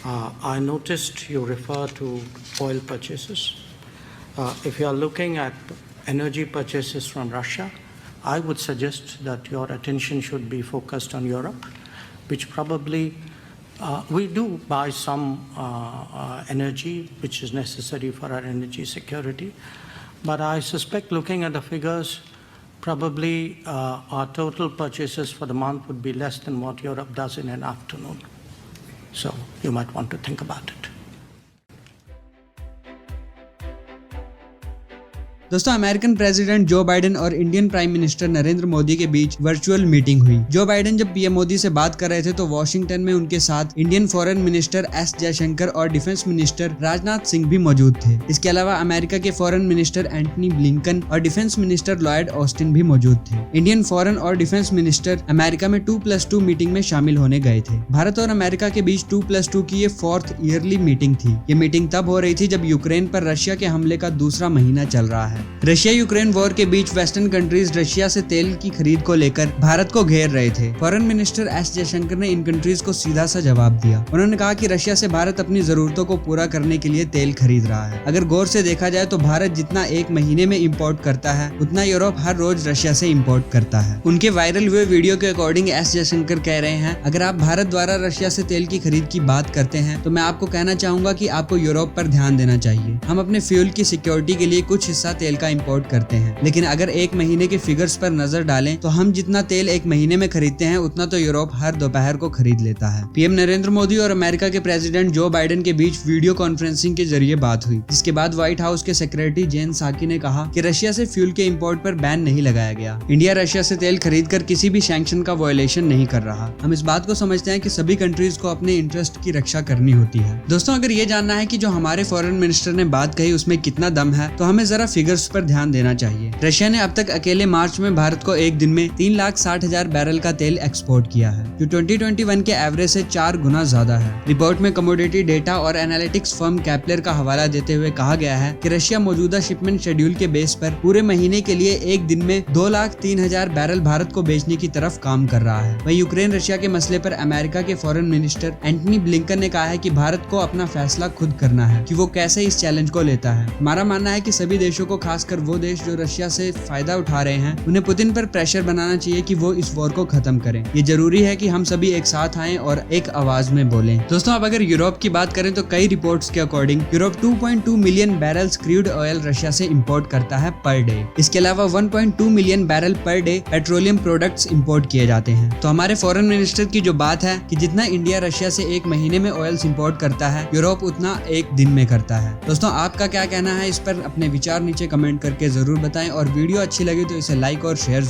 I noticed you refer to oil purchases. If you are looking at energy purchases from Russia, I would suggest that your attention should be focused on Europe, which probably we do buy some energy which is necessary for our energy security. But I suspect, looking at the figures, probably our total purchases for the month would be less than what Europe does in an afternoon. So you might want to think about it. दोस्तों, American president Joe Biden और Indian prime minister Narendra Modi के बीच virtual meeting हुई। Joe Biden जब PM Modi से बात कर रहे थे तो वॉशिंगटन में उनके साथ Indian foreign minister S Jaishankar और डिफेंस मिनिस्टर राजनाथ सिंह भी मौजूद थे। इसके अलावा अमेरिका के फॉरेन मिनिस्टर एंटनी ब्लिंकन और डिफेंस मिनिस्टर लॉयड ऑस्टिन भी मौजूद थे। इंडियन फॉरेन और डिफेंस मिनिस्टर अमेरिका में 2+2 मीटिंग में शामिल होने गए थे। भारत और अमेरिका के बीच 2+2 की ये 4th ईयरली मीटिंग थी। ये मीटिंग तब हो रही थी जब यूक्रेन पर रशिया के हमले का दूसरा महीना चल रहा है। रशिया यूक्रेन वॉर के बीच वेस्टर्न कंट्रीज रशिया से तेल की खरीद को लेकर भारत को घेर रहे थे। फॉरेन मिनिस्टर एस जयशंकर ने इन कंट्रीज को सीधा सा जवाब दिया। उन्होंने कहा कि रशिया से भारत अपनी जरूरतों को पूरा करने के लिए तेल खरीद रहा है। अगर गौर से देखा जाए तो भारत जितना एक महीने में इंपोर्ट करता है उतना यूरोप हर रोज रशिया से इंपोर्ट करता है। उनके वायरल हुए वीडियो के अकॉर्डिंग एस जयशंकर कह रहे हैं, अगर आप भारत द्वारा रशिया से तेल की खरीद की बात करते हैं तो मैं आपको कहना चाहूंगा कि आपको यूरोप पर ध्यान देना चाहिए। हम अपने फ्यूल की सिक्योरिटी के लिए कुछ हिस्सा तेल का इंपोर्ट करते हैं, लेकिन अगर एक महीने के फिगर्स पर नजर डालें तो हम जितना तेल एक महीने में खरीदते हैं उतना तो यूरोप हर दोपहर को खरीद लेता है। पीएम नरेंद्र मोदी और अमेरिका के प्रेसिडेंट जो बाइडेन के बीच वीडियो कॉन्फ्रेंसिंग के जरिए बात हुई, जिसके बाद व्हाइट हाउस के सेक्रेटरी जेन साकी ने कहा कि रशिया से फ्यूल के इंपोर्ट पर बैन नहीं लगाया गया। इंडिया रशिया से तेल खरीद कर किसी भी सैंक्शन का वायलेशन नहीं कर रहा। हम इस बात को समझते हैं कि सभी कंट्रीज को अपने इंटरेस्ट की रक्षा करनी होती है। दोस्तों, अगर ये जानना है कि जो हमारे फॉरेन मिनिस्टर ने बात कही उसमें कितना दम है तो हमें जरा फिगर्स पर ध्यान देना चाहिए। रशिया ने अब तक अकेले मार्च में भारत को एक दिन में 3,60,000 बैरल का तेल एक्सपोर्ट किया है, जो 2021 के एवरेज से 4 गुना ज्यादा है। रिपोर्ट में कमोडिटी डेटा और एनालिटिक्स फर्म कैपलर का हवाला देते हुए कहा गया है कि रशिया मौजूदा शिपमेंट शेड्यूल के बेस पर पूरे महीने के लिए एक दिन में 2,03,000 बैरल भारत को बेचने की तरफ काम कर रहा है। वहीं यूक्रेन रशिया के मसले पर अमेरिका के फॉरेन मिनिस्टर एंटनी ब्लिंकन ने कहा है कि भारत को अपना फैसला खुद करना है कि वो कैसे इस चैलेंज को लेता है। हमारा मानना है कि सभी देशों को, खासकर वो देश जो रशिया से फायदा उठा रहे हैं, उन्हें पुतिन पर प्रेशर बनाना चाहिए कि वो इस वॉर को खत्म करें। ये जरूरी है कि हम सभी एक साथ आएं और एक आवाज में बोलें। दोस्तों, अब अगर यूरोप की बात करें तो कई रिपोर्ट्स के according Europe 2.2 million barrels crude oil Russia से इंपोर्ट करता है पर डे। इसके अलावा 1.2 million barrel per day petroleum products import किए जाते हैं। तो हमारे फॉरेन मिनिस्टर की जो बात है कि जितना इंडिया रशिया से एक महीने में ऑयल्स इंपोर्ट करता है, यूरोप उतना एक दिन में करता है। दोस्तों, आपका क्या कहना है इस पर अपने विचार नीचे कमेंट करके जरूर बताएं और वीडियो अच्छी लगी तो इसे लाइक और शेयर